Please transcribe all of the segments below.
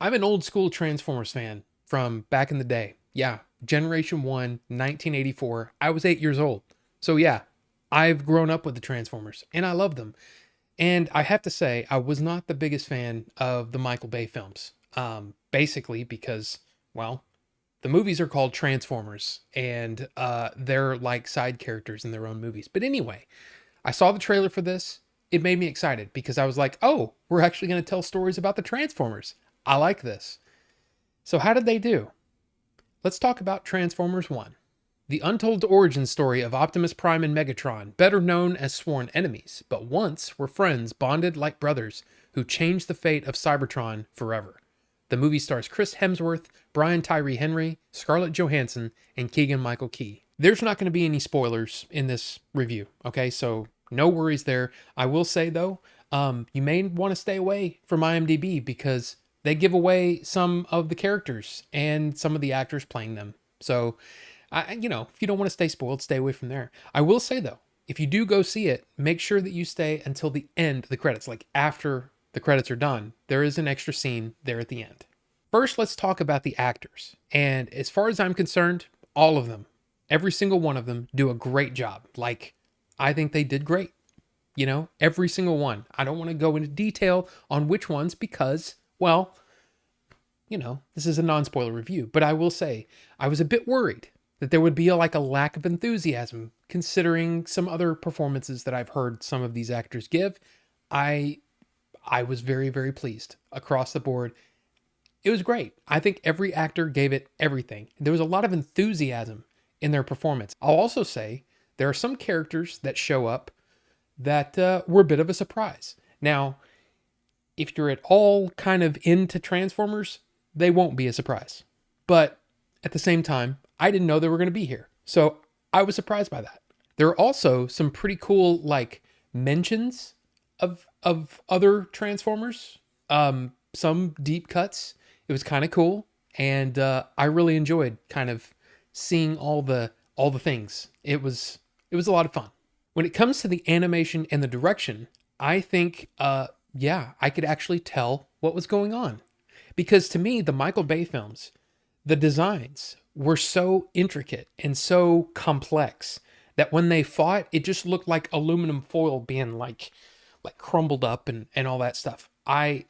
I'm an old school Transformers fan from back in the day. Yeah, Generation 1, 1984. I was 8 years old. So yeah, I've grown up with the Transformers and I love them. And I have to say, I was not the biggest fan of the Michael Bay films. Basically because, well, the movies are called Transformers and they're like side characters in their own movies. But anyway, I saw the trailer for this. It made me excited because I was like, oh, we're actually going to tell stories about the Transformers. I like this. So, how did they do? Let's talk about Transformers 1. The untold origin story of Optimus Prime and Megatron, better known as sworn enemies, but once were friends bonded like brothers who changed the fate of Cybertron forever. The movie stars Chris Hemsworth, Tyree Henry, Scarlett Johansson, and Keegan-Michael Key. There's not going to be any spoilers in this review, okay? So no worries there. I will say though, you may want to stay away from IMDb because they give away some of the characters and some of the actors playing them. So, if you don't want to stay spoiled, stay away from there. I will say though, if you do go see it, make sure that you stay until the end of the credits, like after the credits are done. There is an extra scene there at the end. First, let's talk about the actors. And as far as I'm concerned, all of them, every single one of them, do a great job. Like, I think they did great. Every single one. I don't want to go into detail on which ones because, well, this is a non-spoiler review, but I will say I was a bit worried that there would be a lack of enthusiasm considering some other performances that I've heard some of these actors give. I I was very, very pleased across the board. It was great. I think every actor gave it everything. There was a lot of enthusiasm in their performance. I'll also say there are some characters that show up that were a bit of a surprise. Now, if you're at all kind of into Transformers, they won't be a surprise. But at the same time, I didn't know they were going to be here. So I was surprised by that. There are also some pretty cool mentions of other Transformers. Some deep cuts. It was kind of cool, and I really enjoyed kind of seeing all the things. It was a lot of fun. When it comes to the animation and the direction, I think yeah, I could actually tell what was going on. Because to me, the Michael Bay films, the designs were so intricate and so complex that when they fought, it just looked like aluminum foil being like crumbled up and all that stuff. I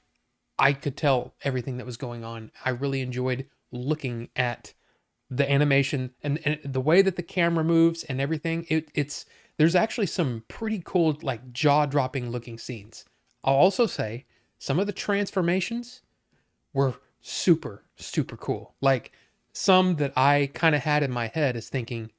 could tell everything that was going on. I really enjoyed looking at the animation and the way that the camera moves and everything. It's there's actually some pretty cool, like jaw-dropping looking scenes. I'll also say some of the transformations were super, super cool. Like some that I kind of had in my head as thinking,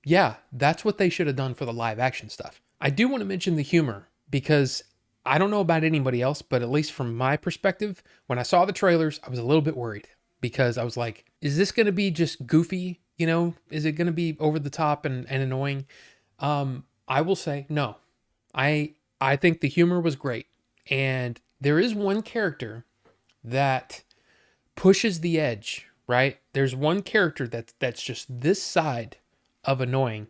yeah, that's what they should have done for the live action stuff. I do want to mention the humor because I don't know about anybody else, but at least from my perspective, when I saw the trailers, I was a little bit worried because I was like, is this going to be just goofy? Is it going to be over the top and annoying? I will say no. I think the humor was great. And there is one character that pushes the edge, right? There's one character that's just this side of annoying,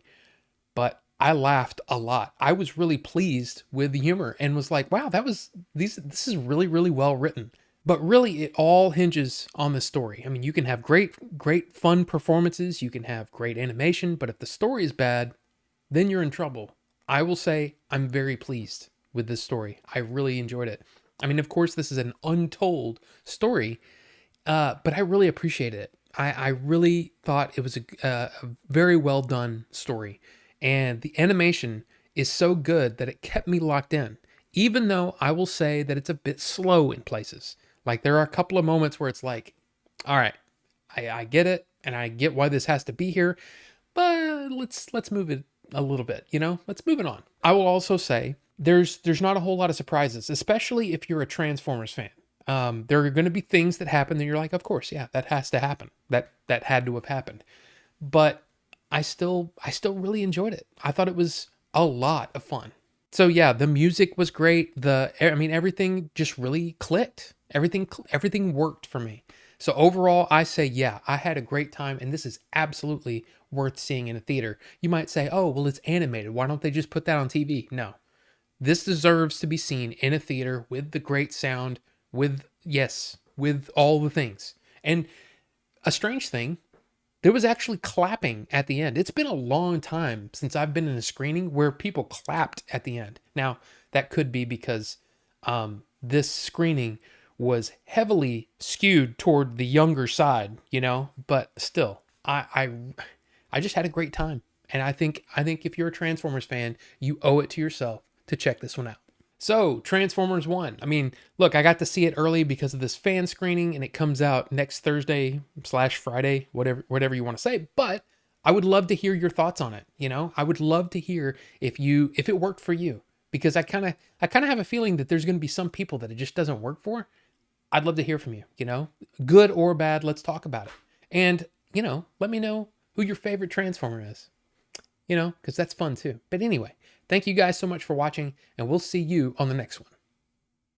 but I laughed a lot. I was really pleased with the humor and was like, wow, this is really, really well written. But really it all hinges on the story. I mean, you can have great fun performances, you can have great animation, but if the story is bad, then you're in trouble. I will say I'm very pleased with this story. I really enjoyed it. I mean, of course, this is an untold story, but I really appreciated it. I really thought it was a very well done story. And the animation is so good that it kept me locked in, even though I will say that it's a bit slow in places. Like there are a couple of moments where it's like, all right, I get it, and I get why this has to be here, but let's move it a little bit, let's move it on. I will also say there's not a whole lot of surprises, especially if you're a Transformers fan. There are going to be things that happen that you're like, of course, yeah, that has to happen. That had to have happened. But I still really enjoyed it. I thought it was a lot of fun. So yeah, the music was great. Everything just really clicked. Everything worked for me. So overall, I say, yeah, I had a great time, and this is absolutely worth seeing in a theater. You might say, oh, well, it's animated. Why don't they just put that on TV? No, this deserves to be seen in a theater with the great sound, with, yes, with all the things. And a strange thing, there was actually clapping at the end. It's been a long time since I've been in a screening where people clapped at the end. Now, that could be because this screening was heavily skewed toward the younger side, you know, but still, I just had a great time. And I think if you're a Transformers fan, you owe it to yourself to check this one out. So, Transformers 1. I mean, look, I got to see it early because of this fan screening, and it comes out next Thursday/Friday, whatever you want to say. But I would love to hear your thoughts on it. You know, I would love to hear if it worked for you, because I kind of have a feeling that there's going to be some people that it just doesn't work for. I'd love to hear from you. You know, good or bad, let's talk about it. And you know, let me know who your favorite Transformer is. You know, because that's fun too. But anyway, thank you guys so much for watching, and we'll see you on the next one.